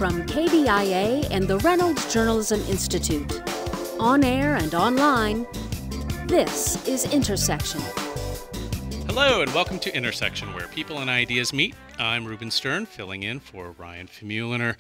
from KBIA and the Reynolds Journalism Institute. On air and online, this is Intersection. Hello and welcome to Intersection, where people and ideas meet. I'm Ruben Stern, filling in for Ryan Famuliner.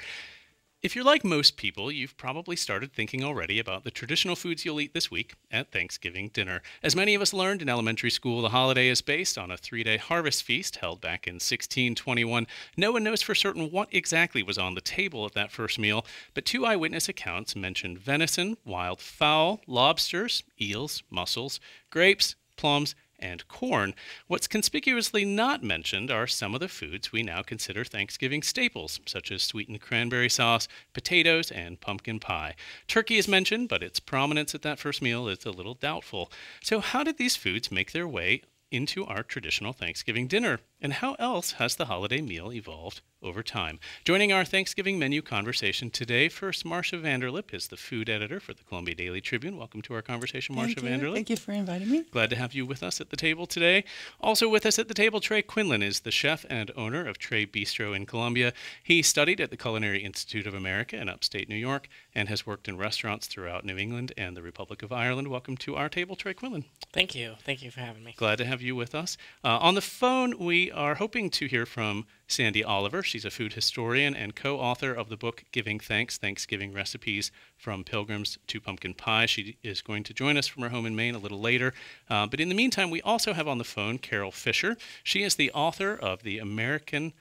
If you're like most people, you've probably started thinking already about the traditional foods you'll eat this week at Thanksgiving dinner. As many of us learned in elementary school, the holiday is based on a 3-day harvest feast held back in 1621. No one knows for certain what exactly was on the table at that first meal, but 2 eyewitness accounts mentioned venison, wild fowl, lobsters, eels, mussels, grapes, plums, and corn. What's conspicuously not mentioned are some of the foods we now consider Thanksgiving staples, such as sweetened cranberry sauce, potatoes, and pumpkin pie. Turkey is mentioned, but its prominence at that first meal is a little doubtful. So how did these foods make their way into our traditional Thanksgiving dinner? And how else has the holiday meal evolved over time? Joining our Thanksgiving menu conversation today, first, Marcia Vanderlip is the food editor for the Columbia Daily Tribune. Welcome to our conversation, Marcia Vanderlip. Thank you for inviting me. Glad to have you with us at the table today. Also with us at the table, Trey Quinlan is the chef and owner of Trey Bistro in Columbia. He studied at the Culinary Institute of America in upstate New York and has worked in restaurants throughout New England and the Republic of Ireland. Welcome to our table, Trey Quinlan. Thank you. Thank you for having me. Glad to have you with us. On the phone, we are hoping to hear from Sandy Oliver. She's a food historian and co-author of the book Giving Thanks, Thanksgiving Recipes from Pilgrims to Pumpkin Pie. She is going to join us from her home in Maine a little later. But in the meantime, we also have on the phone Carol Fisher. She is the author of the American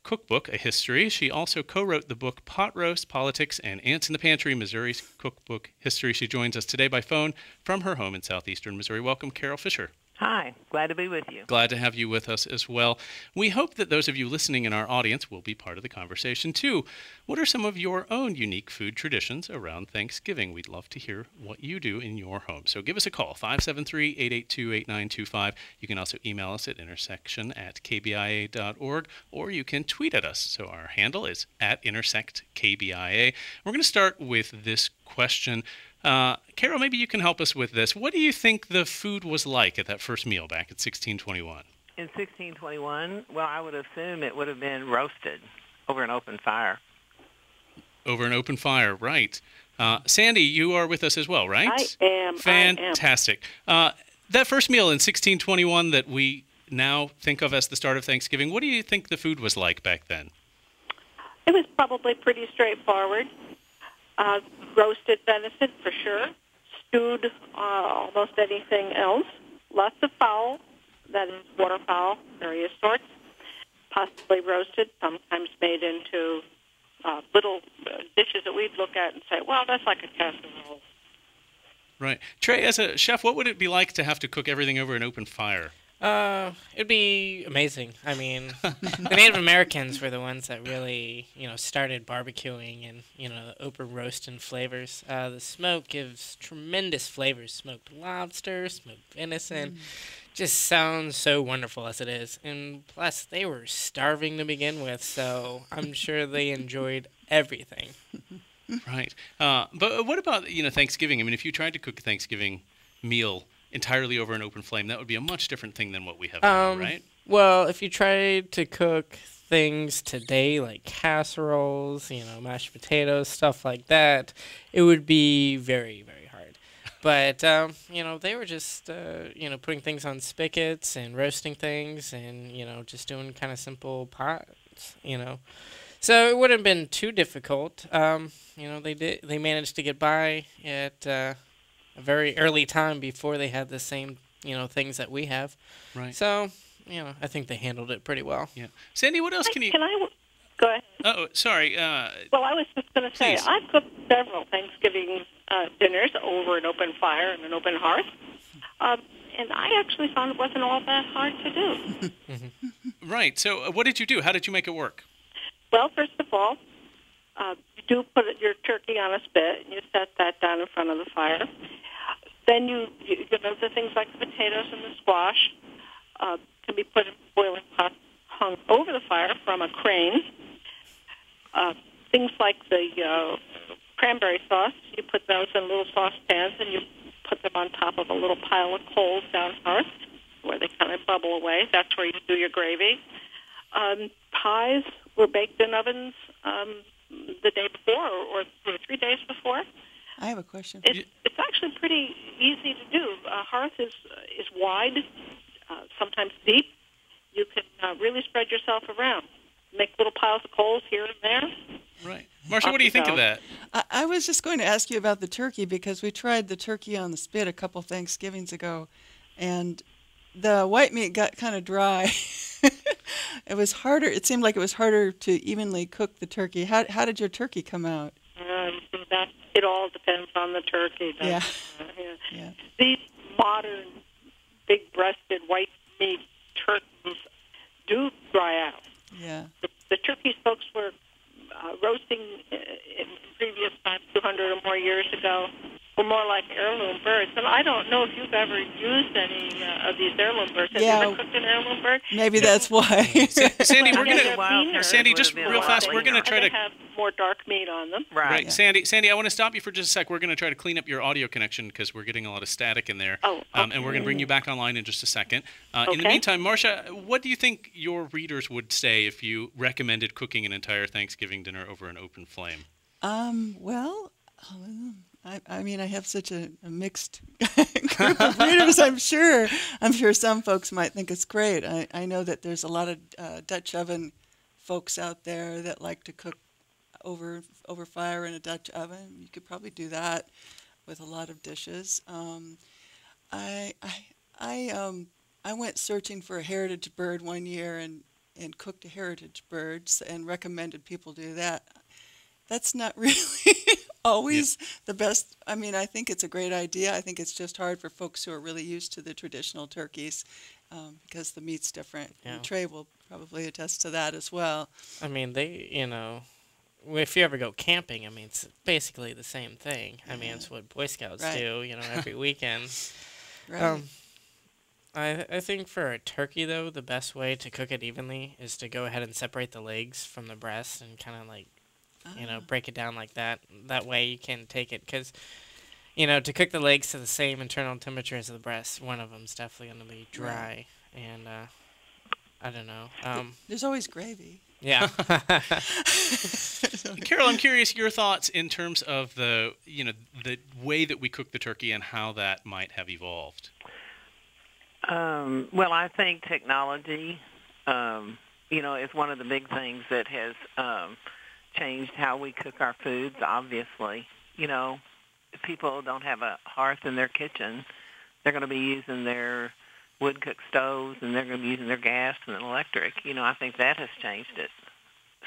Cookbook, A History. She also co-wrote the book Pot Roast, Politics, and Ants in the Pantry, Missouri's Cookbook History. She joins us today by phone from her home in southeastern Missouri. Welcome, Carol Fisher. Hi, glad to be with you. Glad to have you with us as well. We hope that those of you listening in our audience will be part of the conversation too. What are some of your own unique food traditions around Thanksgiving? We'd love to hear what you do in your home. So give us a call, 573-882-8925. You can also email us at intersection@kbia.org, or you can tweet at us. So our handle is @intersectkbia. We're going to start with this question. Carol, maybe you can help us with this. What do you think the food was like at that first meal back in 1621? In 1621, well, I would assume it would have been roasted over an open fire. Over an open fire, right. Sandy, you are with us as well, right? I am. Fantastic. That first meal in 1621 that we now think of as the start of Thanksgiving, what do you think the food was like back then? It was probably pretty straightforward. Roasted venison for sure, stewed almost anything else, lots of fowl, that is waterfowl, various sorts, possibly roasted, sometimes made into little dishes that we'd look at and say, well, that's like a casserole. Right. Trey, as a chef, what would it be like to have to cook everything over an open fire? It'd be amazing. I mean, the Native Americans were the ones that really, started barbecuing and, the open roast and flavors. The smoke gives tremendous flavors. Smoked lobster, smoked venison. Just sounds so wonderful as it is. And plus, they were starving to begin with, so I'm sure they enjoyed everything. Right. But what about, Thanksgiving? I mean, if you tried to cook a Thanksgiving meal entirely over an open flame, that would be a much different thing than what we have now, right? Well, if you tried to cook things today like casseroles, mashed potatoes, stuff like that, it would be very, very hard. But, they were just, putting things on spigots and roasting things and, just doing kind of simple pots, So it wouldn't have been too difficult. They managed to get by at a very early time before they had the same, things that we have. Right. So, I think they handled it pretty well. Yeah. Sandy, what else can you... Can I go ahead? Oh, sorry. Well, I was just going to say, please. I've cooked several Thanksgiving dinners over an open fire and an open hearth, and I actually found it wasn't all that hard to do. Right. So what did you do? How did you make it work? Well, first of all, you do put your turkey on a spit, and you set that down in front of the fire. Then you the things like the potatoes and the squash can be put in boiling pots hung over the fire from a crane. Things like the cranberry sauce, you put those in little saucepans and you put them on top of a little pile of coals down hearth where they kind of bubble away. That's where you do your gravy. Pies were baked in ovens the day before or 3 days before. I have a question. It's actually pretty easy to do. Hearth is wide, sometimes deep. You can really spread yourself around. Make little piles of coals here and there. Right. Marcia, what do you think of that? I was just going to ask you about the turkey, because we tried the turkey on the spit a couple Thanksgivings ago, and the white meat got kind of dry. It was harder. It seemed like it was harder to evenly cook the turkey. How did your turkey come out? It all depends on the turkey. Yeah. Yeah. These modern, big-breasted white meat turkeys do dry out. Yeah. The turkeys folks were roasting in previous times, 200 or more years ago, were more like heirloom birds. And I don't know if you've ever used any of these heirloom birds. Have you ever cooked an heirloom bird? Maybe that's why. Sandy, Sandy, just real fast, we're going to try to have more dark meat on them. Right. Yeah. Sandy, I want to stop you for just a sec. We're going to try to clean up your audio connection because we're getting a lot of static in there. Oh, okay. And we're going to bring you back online in just a second. In the meantime, Marcia, what do you think your readers would say if you recommended cooking an entire Thanksgiving dinner over an open flame? Well, I mean, I have such a mixed group of readers. I'm sure some folks might think it's great. I know that there's a lot of Dutch oven folks out there that like to cook over fire in a Dutch oven. You could probably do that with a lot of dishes. I went searching for a heritage bird one year and cooked a heritage bird and recommended people do that. That's not really always the best. I mean, I think it's a great idea. I think it's just hard for folks who are really used to the traditional turkeys because the meat's different. Yeah. And Trey will probably attest to that as well. I mean, if you ever go camping, I mean, it's basically the same thing. Yeah. I mean, it's what Boy Scouts do, every weekend. Right. I think for a turkey, though, the best way to cook it evenly is to go ahead and separate the legs from the breast and kind of break it down like that. That way you can take it, because, to cook the legs to the same internal temperature as the breast, one of them's definitely going to be dry. Right. And I don't know. There's always gravy. Yeah. Carol, I'm curious your thoughts in terms of the way that we cook the turkey and how that might have evolved. Well, I think technology, is one of the big things that has changed how we cook our foods, obviously. People don't have a hearth in their kitchen. They're going to be using their wood-cooked stoves, and they're going to be using their gas and electric. I think that has changed it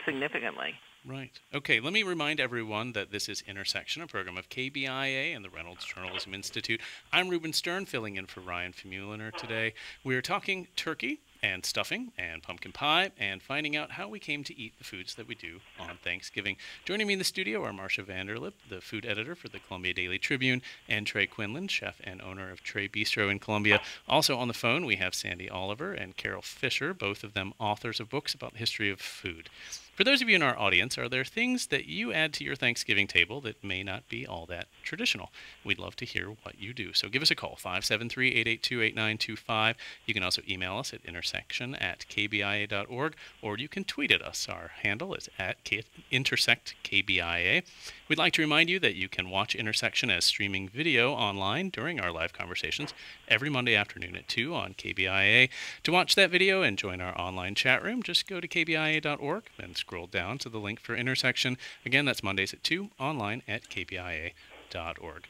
significantly. Right. Okay, let me remind everyone that this is Intersection, a program of KBIA and the Reynolds Journalism Institute. I'm Ruben Stern, filling in for Ryan Famuliner today. We're talking turkey and stuffing and pumpkin pie and finding out how we came to eat the foods that we do on Thanksgiving. Joining me in the studio are Marcia Vanderlip, the food editor for the Columbia Daily Tribune, and Trey Quinlan, chef and owner of Trey Bistro in Columbia. Also on the phone, we have Sandy Oliver and Carol Fisher, both of them authors of books about the history of food. For those of you in our audience, are there things that you add to your Thanksgiving table that may not be all that traditional? We'd love to hear what you do. So give us a call, 573-882-8925. You can also email us at intersection@kbia.org, or you can tweet at us. Our handle is @intersectkbia. We'd like to remind you that you can watch Intersection as streaming video online during our live conversations every Monday afternoon at 2 on KBIA. To watch that video and join our online chat room, just go to kbia.org and scroll down to the link for Intersection. Again, that's Mondays at 2 online at kbia.org.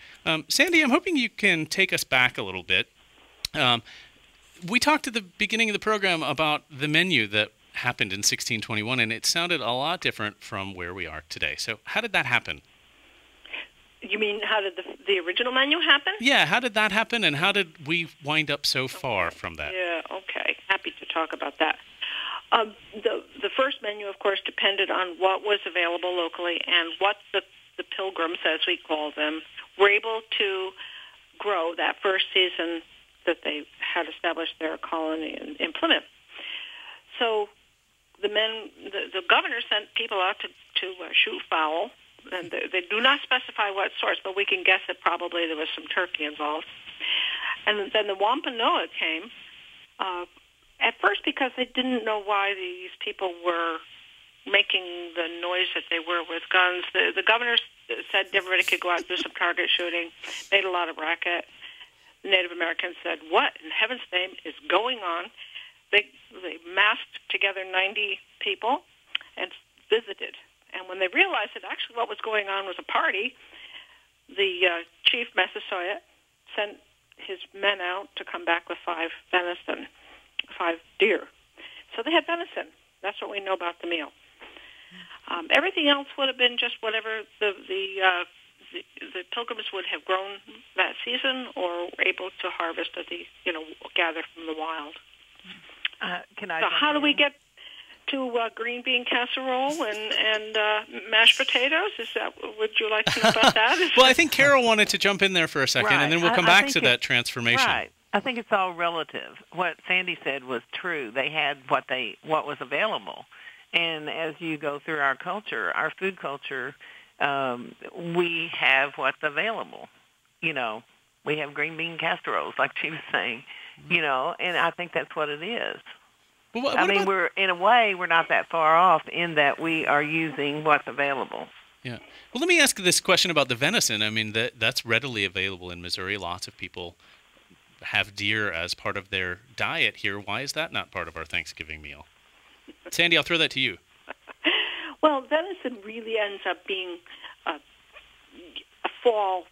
Sandy, I'm hoping you can take us back a little bit. We talked at the beginning of the program about the menu that happened in 1621, and it sounded a lot different from where we are today. So how did that happen? You mean how did the original menu happen? Yeah, how did that happen, and how did we wind up so far from that? Yeah, okay. Happy to talk about that. The first menu, of course, depended on what was available locally and what the pilgrims, as we call them, were able to grow that first season that they had established their colony in Plymouth. So the governor sent people out to shoot fowl, and they do not specify what source, but we can guess that probably there was some turkey involved. And then the Wampanoag came, at first because they didn't know why these people were, making the noise that they were with guns. The governor said everybody could go out and do some target shooting, made a lot of racket. The Native Americans said, what in heaven's name is going on? They massed together 90 people and visited. And when they realized that actually what was going on was a party, the chief Massasoit sent his men out to come back with 5 deer. So they had venison. That's what we know about the meal. Everything else would have been just whatever the pilgrims would have grown that season or were able to harvest gather from the wild. So how do we get to green bean casserole and mashed potatoes? Would you like to know about that? Well, I think Carol wanted to jump in there for a second, right. and then we'll come back to that transformation. Right. I think it's all relative. What Sandy said was true. They had what was available. And as you go through our culture, our food culture, we have what's available. We have green bean casseroles, like she was saying, and I think that's what it is. Well, we're not that far off in that we are using what's available. Yeah. Well, let me ask this question about the venison. I mean, that's readily available in Missouri. Lots of people have deer as part of their diet here. Why is that not part of our Thanksgiving meal? Sandy, I'll throw that to you. Well, venison really ends up being a fall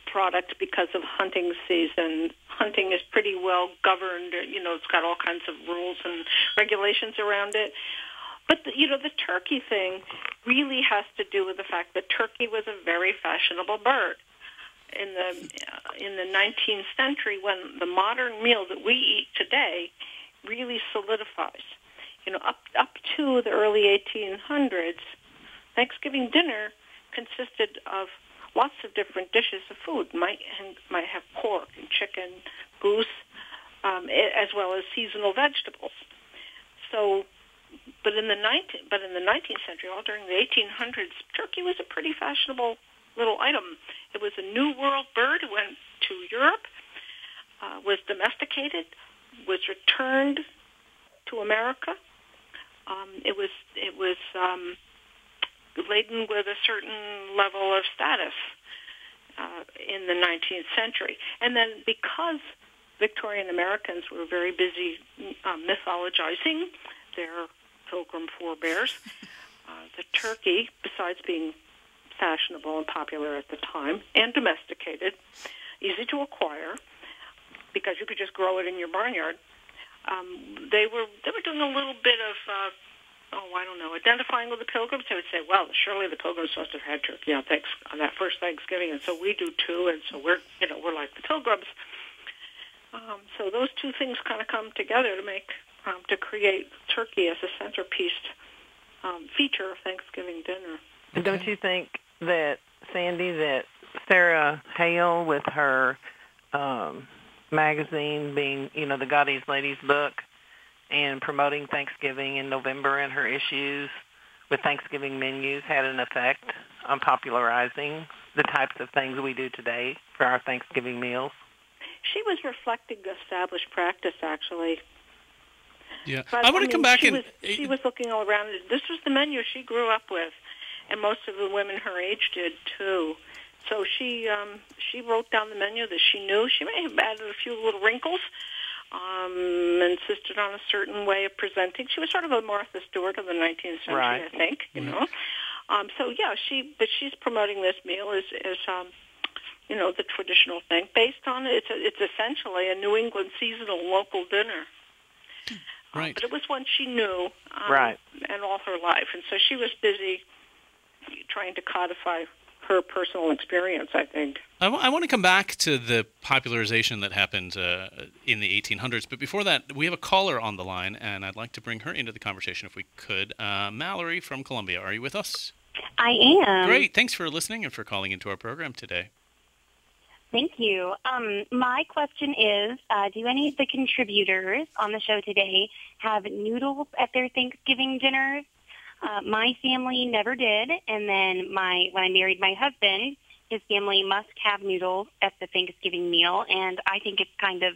product because of hunting season. Hunting is pretty well governed. It's got all kinds of rules and regulations around it. But the turkey thing really has to do with the fact that turkey was a very fashionable bird. In the 19th century, when the modern meal that we eat today really solidifies. Up to the early 1800s, Thanksgiving dinner consisted of lots of different dishes of food. Might have pork and chicken, goose, as well as seasonal vegetables. So, but in the 19th century, all during the 1800s, turkey was a pretty fashionable little item. It was a New World bird. It went to Europe, was domesticated, was returned to America. It was laden with a certain level of status in the 19th century. And then because Victorian Americans were very busy mythologizing their pilgrim forebears, the turkey, besides being fashionable and popular at the time and domesticated, easy to acquire because you could just grow it in your barnyard, they were doing a little bit of identifying with the pilgrims. They would say, well, surely the pilgrims must have had turkey on that first Thanksgiving, and so we do too, and so we're like the pilgrims. So those two things kind of come together to create turkey as a centerpiece feature of Thanksgiving dinner. Okay. Don't you think that, Sandy, that Sarah Hale with her magazine being, the Godey's Ladies book, and promoting Thanksgiving in November and her issues with Thanksgiving menus had an effect on popularizing the types of things we do today for our Thanksgiving meals? She was reflecting established practice, actually. Yeah, but, I want to come back she was looking all around. This was the menu she grew up with, and most of the women her age did too. So she wrote down the menu that she knew. She may have added a few little wrinkles, insisted on a certain way of presenting. She was sort of a Martha Stewart of the 19th century, right. I think. So yeah, she's promoting this meal as the traditional thing based on it's essentially a New England seasonal local dinner. Right. But it was one she knew, right, and all her life, and so she was busy trying to codify her personal experience, I think. I want to come back to the popularization that happened in the 1800s, but before that, we have a caller on the line, and I'd like to bring her into the conversation if we could. Mallory from Columbia, are you with us? I am. Great. Thanks for listening and for calling into our program today. Thank you. My question is, do any of the contributors on the show today have noodles at their Thanksgiving dinners? My family never did, and then when I married my husband, his family must have noodles at the Thanksgiving meal, and I think it's kind of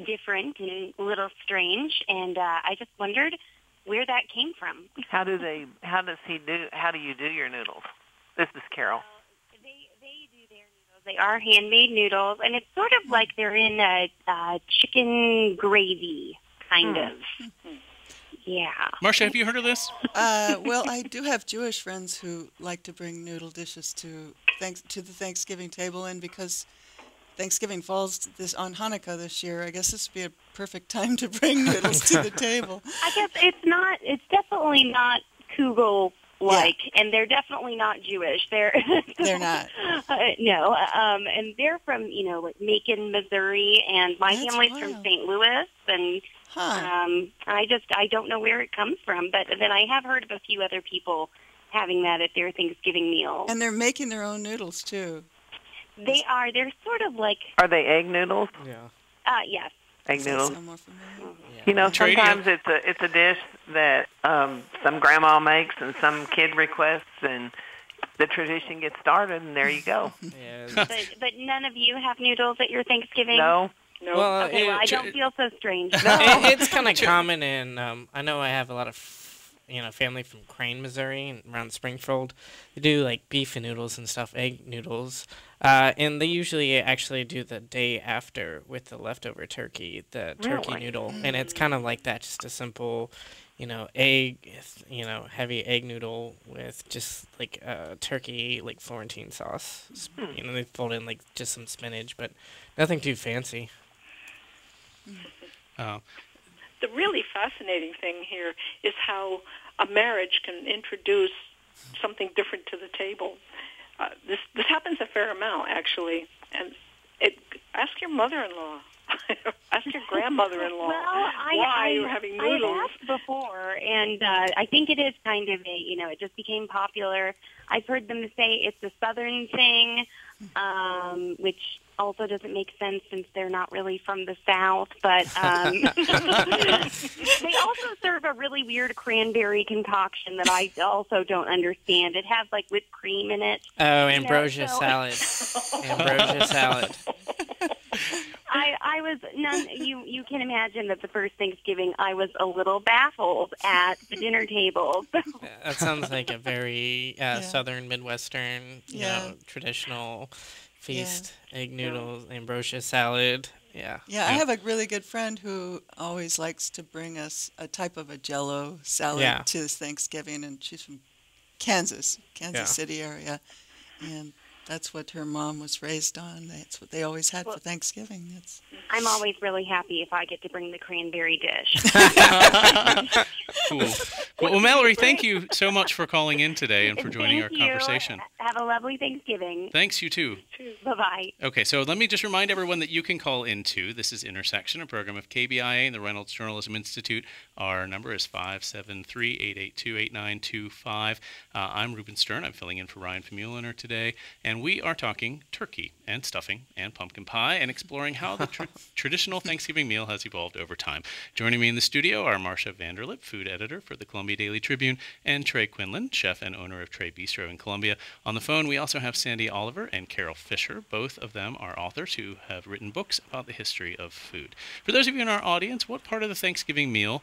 different and a little strange, and I just wondered where that came from. How do you do your noodles? This is Carol. They do their noodles. They are handmade noodles, and it's sort of like they're in a chicken gravy, kind of. Yeah. Marcia, have you heard of this? Well, I do have Jewish friends who like to bring noodle dishes to the Thanksgiving table, and because Thanksgiving falls on Hanukkah this year, I guess this would be a perfect time to bring noodles to the table. I guess it's definitely not Kugel-like, and they're definitely not Jewish. They're not. No, and they're from, like Macon, Missouri, and my family's from St. Louis, and I don't know where it comes from, but then I have heard of a few other people having that at their Thanksgiving meal. And they're making their own noodles, too. They are. They're sort of like... Are they egg noodles? Yeah. Yes. Egg noodles. Yeah. Sometimes it's a dish that some grandma makes and some kid requests, and the tradition gets started, and there you go. Yeah. But none of you have noodles at your Thanksgiving? No. Well, okay, I don't feel so strange. It's kind of common in. I know I have a lot of, family from Crane, Missouri, and around Springfield. They do like beef noodles and stuff, egg noodles, and they usually actually do the day after with the leftover turkey, the turkey noodle, and it's kind of like that, just a simple, egg, heavy egg noodle with just like turkey, like Florentine sauce. They fold in like just some spinach, but nothing too fancy. The really fascinating thing here is how a marriage can introduce something different to the table. This happens a fair amount, actually. And ask your mother-in-law. Ask your grandmother-in-law why you're having noodles. I asked before, and I think it is kind of it just became popular. I've heard them say it's a Southern thing, which also doesn't make sense since they're not really from the South. But they also serve a really weird cranberry concoction that I also don't understand. It has like whipped cream in it. Oh, ambrosia salad. Ambrosia salad. I was you can imagine that the first Thanksgiving I was a little baffled at the dinner table. That sounds like a very Southern Midwestern, traditional feast. Egg noodles, ambrosia salad. Yeah. Yeah, I have a really good friend who always likes to bring us a type of a Jell-O salad to Thanksgiving, and she's from Kansas City area, and that's what her mom was raised on. That's what they always had for Thanksgiving. I'm always really happy if I get to bring the cranberry dish. Cool. Well, Mallory, thank you so much for calling in today and for joining our conversation. Have a lovely Thanksgiving. Thanks, you too. Bye-bye. Okay, so let me just remind everyone that you can call into. This is Intersection, a program of KBIA and the Reynolds Journalism Institute. Our number is 573-882-8925. I'm Ruben Stern. I'm filling in for Ryan Vermeulener today, and we are talking turkey and stuffing and pumpkin pie and exploring how the traditional Thanksgiving meal has evolved over time. Joining me in the studio are Marcia Vanderlip, food editor for the Columbia Daily Tribune, and Trey Quinlan, chef and owner of Trey Bistro in Columbia. On the phone, we also have Sandy Oliver and Carol Fisher. Both of them are authors who have written books about the history of food. For those of you in our audience, what part of the Thanksgiving meal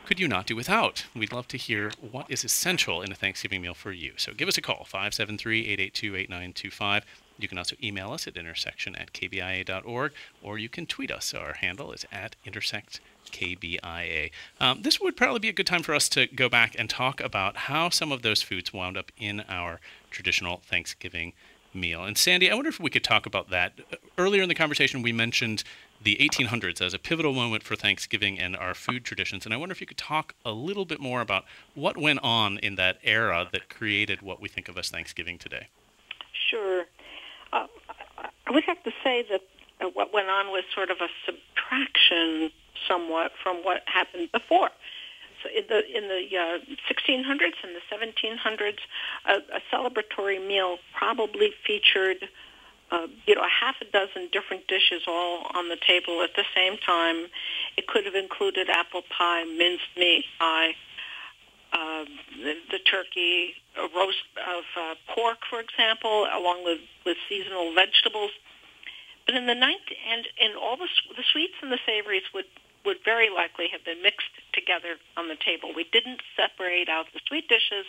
could you not do without? We'd love to hear what is essential in a Thanksgiving meal for you. So give us a call, 573-882-8925. You can also email us at intersection@kbia.org, or you can tweet us. Our handle is @intersectkbia. This would probably be a good time for us to go back and talk about how some of those foods wound up in our traditional Thanksgiving meal. And Sandy, I wonder if we could talk about that. Earlier in the conversation, we mentioned the 1800s as a pivotal moment for Thanksgiving and our food traditions. And I wonder if you could talk a little bit more about what went on in that era that created what we think of as Thanksgiving today. Sure. I would have to say that what went on was sort of a subtraction somewhat from what happened before. So in the 1600s and the 1700s, a celebratory meal probably featured a half a dozen different dishes all on the table at the same time. It could have included apple pie, minced meat pie, the turkey, a roast of pork, for example, along with seasonal vegetables. But in the and all the sweets and the savories would would very likely have been mixed together on the table. We didn't separate out the sweet dishes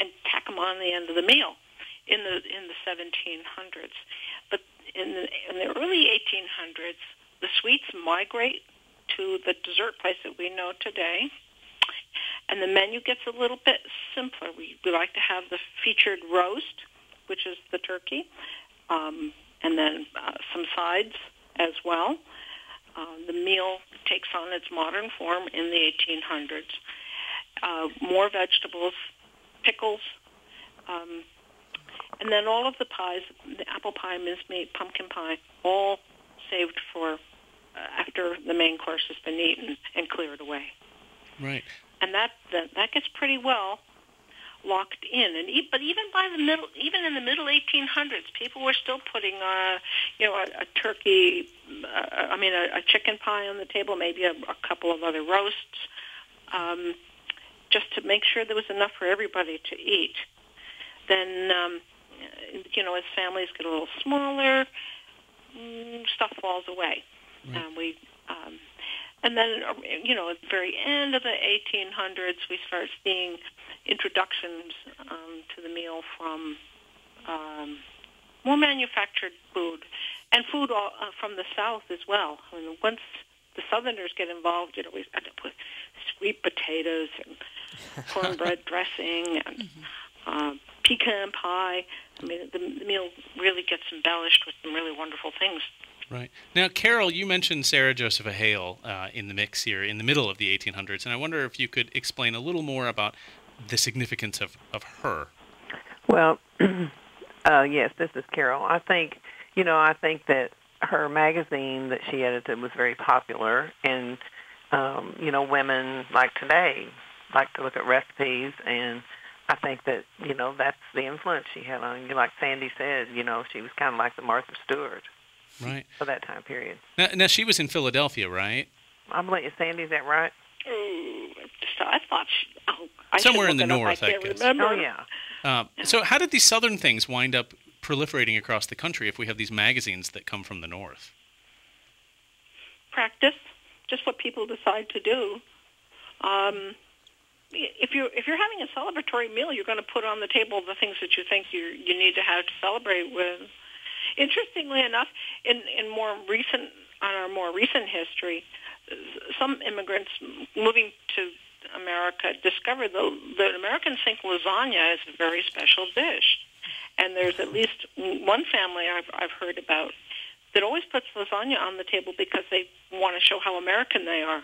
and tack them on the end of the meal in the 1700s. But in the early 1800s, the sweets migrate to the dessert place that we know today, and the menu gets a little bit simpler. We like to have the featured roast, which is the turkey, and then some sides as well. The meal takes on its modern form in the 1800s. More vegetables, pickles, and then all of the pies, the apple pie, mincemeat, pumpkin pie, all saved for after the main course has been eaten and cleared away. Right. And that gets pretty well locked in. But even in the middle 1800s, people were still putting a turkey, a chicken pie on the table, maybe a couple of other roasts, just to make sure there was enough for everybody to eat. Then, as families get a little smaller, stuff falls away. Right. And then, at the very end of the 1800s, we start seeing introductions to the meal from more manufactured food, and food from the South as well. I mean, once the Southerners get involved, we end up with sweet potatoes and cornbread dressing and pecan pie. I mean, the meal really gets embellished with some really wonderful things. Right. Now, Carol, you mentioned Sarah Josepha Hale in the mix here in the middle of the 1800s, and I wonder if you could explain a little more about the significance of her. Well, yes, this is Carol. I think that her magazine that she edited was very popular, and, women like today like to look at recipes, and I think that, that's the influence she had on you. Like Sandy said, she was kind of like the Martha Stewart. Right. For that time period. Now, she was in Philadelphia, right? I believe, Sandy, is that right? I thought somewhere in the north, I guess. Remember. Oh, yeah. So how did these southern things wind up proliferating across the country if we have these magazines that come from the north? Practice, just what people decide to do. If you're having a celebratory meal, you're going to put on the table the things that you think you need to have to celebrate with. Interestingly enough, in our more recent history, some immigrants moving to America discovered that Americans think lasagna is a very special dish, and there's at least one family I've heard about that always puts lasagna on the table because they want to show how American they are.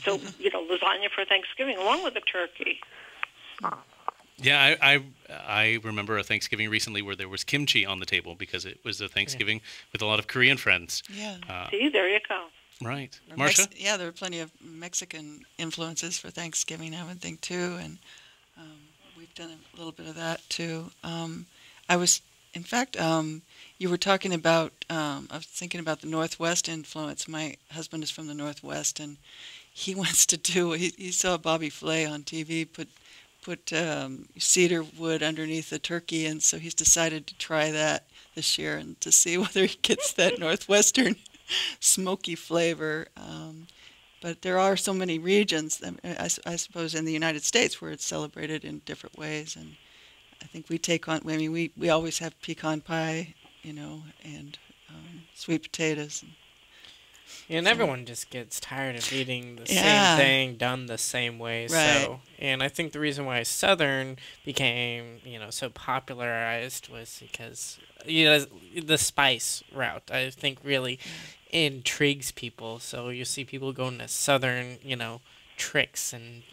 So lasagna for Thanksgiving along with the turkey. Yeah, I remember a Thanksgiving recently where there was kimchi on the table because it was a Thanksgiving with a lot of Korean friends. Yeah. See, there you go. Right. Marcia? There were plenty of Mexican influences for Thanksgiving, I would think, too, and we've done a little bit of that, too. You were talking about, I was thinking about the Northwest influence. My husband is from the Northwest, and he wants to do, he saw Bobby Flay on TV put cedar wood underneath the turkey, and so he's decided to try that this year and to see whether he gets that Northwestern smoky flavor. But there are so many regions, I suppose, in the United States where it's celebrated in different ways, and I think we take on, we always have pecan pie, and sweet potatoes. And everyone just gets tired of eating the same thing done the same way. Right. So, and I think the reason why Southern became, so popularized was because, the spice route, I think, really intrigues people. So you see people going to Southern, tricks and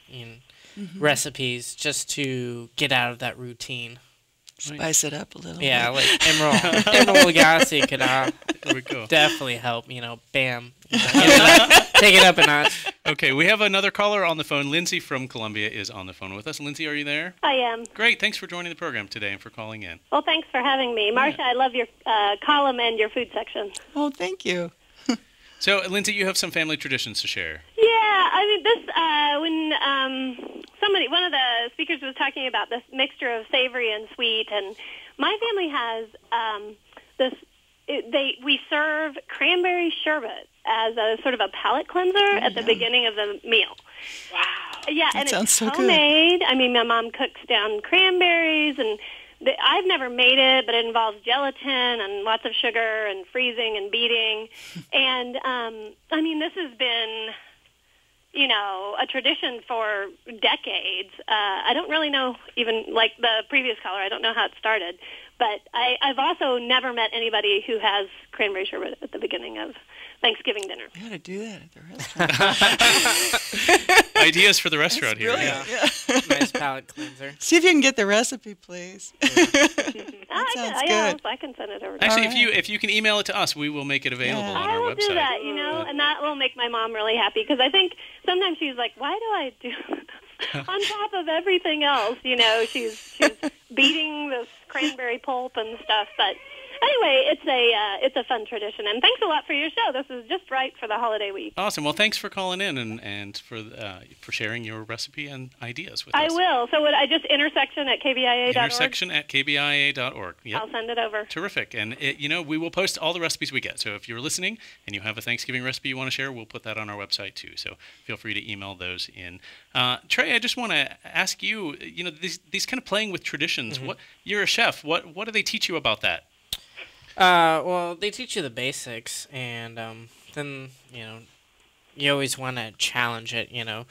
recipes just to get out of that routine. Spice it up a little bit. Yeah, like Emerald Lagasse could definitely help, bam. Take it up a notch. Okay, we have another caller on the phone. Lindsay from Columbia is on the phone with us. Lindsay, are you there? I am. Great, thanks for joining the program today and for calling in. Well, thanks for having me. Marcia, I love your column and your food section. Oh, thank you. So, Lindsay, you have some family traditions to share. Yeah, when one of the speakers was talking about this mixture of savory and sweet, and my family has we serve cranberry sherbet as a sort of a palate cleanser at the beginning of the meal. Wow. Yeah, That and sounds it's so good. homemade. I mean, my mom cooks down cranberries, and I've never made it, but it involves gelatin and lots of sugar and freezing and beating. And, I mean, this has been, you know, a tradition for decades. I don't really know, even like the previous caller, I don't know how it started. But I've also never met anybody who has cranberry sherbet at the beginning of Thanksgiving dinner. You got to do that at the restaurant. Ideas for the restaurant here. Brilliant. Yeah. Yeah. Nice palate cleanser. See if you can get the recipe, please. That sounds good. I can send it over to Actually, All right. if you can email it to us, we will make it available Yeah. on I our will website. do that, you know, and that will make my mom really happy, because I think sometimes she's like, why do I do this? On top of everything else, you know, she's beating this cranberry pulp and stuff. But anyway, it's a fun tradition, and thanks a lot for your show. This is just right for the holiday week. Awesome. Well, thanks for calling in and for sharing your recipe and ideas with I us. will. So would I just intersection at kbia.org? Intersection at kbia.org. Yep. I'll send it over. Terrific. And, you know, we will post all the recipes we get. So if you're listening and you have a Thanksgiving recipe you want to share, we'll put that on our website too. So feel free to email those in. Trey, I just want to ask you, you know, these kind of playing with traditions. Mm-hmm. You're a chef. What do they teach you about that? Well, they teach you the basics, and then, you know, you always want to challenge it, you know.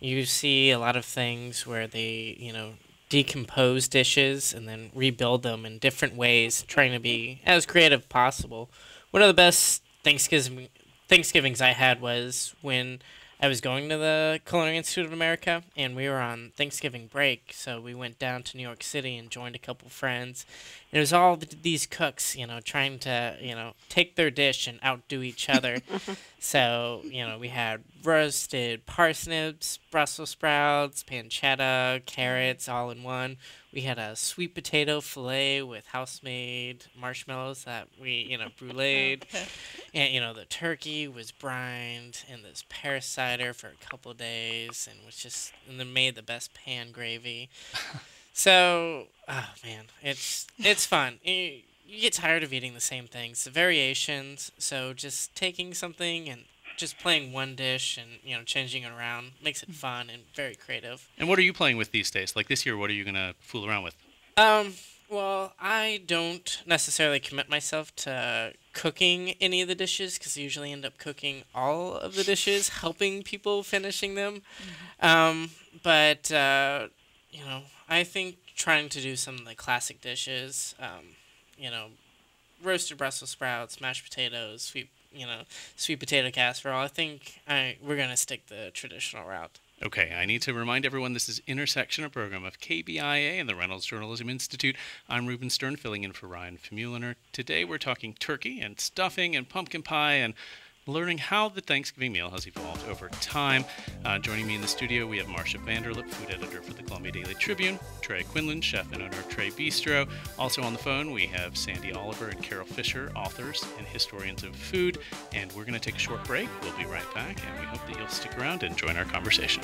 You see a lot of things where they, you know, decompose dishes and then rebuild them in different ways, trying to be as creative as possible. One of the best Thanksgivings I had was when I was going to the Culinary Institute of America, and we were on Thanksgiving break, so we went down to New York City and joined a couple friends. And it was all these cooks, you know, trying to, you know, take their dish and outdo each other. So, you know, we had roasted parsnips, Brussels sprouts, pancetta, carrots, all in one. We had a sweet potato fillet with house-made marshmallows that we, you know, bruleed. And, you know, the turkey was brined in this pear cider for a couple days, and then made the best pan gravy. So, oh man, it's fun. You get tired of eating the same things, the variations. So just taking something and just playing one dish and, you know, changing it around makes it fun and very creative. And what are you playing with these days? Like this year, what are you going to fool around with? Well, I don't necessarily commit myself to cooking any of the dishes, because I usually end up cooking all of the dishes, helping people finishing them. But you know, I think trying to do some of the classic dishes, you know, roasted Brussels sprouts, mashed potatoes, sweet potato casserole. I think we're going to stick the traditional route. Okay, I need to remind everyone this is Intersection, a program of KBIA and the Reynolds Journalism Institute. I'm Ruben Stern, filling in for Ryan Famuliner. Today we're talking turkey and stuffing and pumpkin pie and learning how the Thanksgiving meal has evolved over time. Joining me in the studio, we have Marcia Vanderlip, food editor for the Columbia Daily Tribune, Trey Quinlan, chef and owner of Trey Bistro. Also on the phone, we have Sandy Oliver and Carol Fisher, authors and historians of food. And we're going to take a short break. We'll be right back, and we hope that you'll stick around and join our conversation.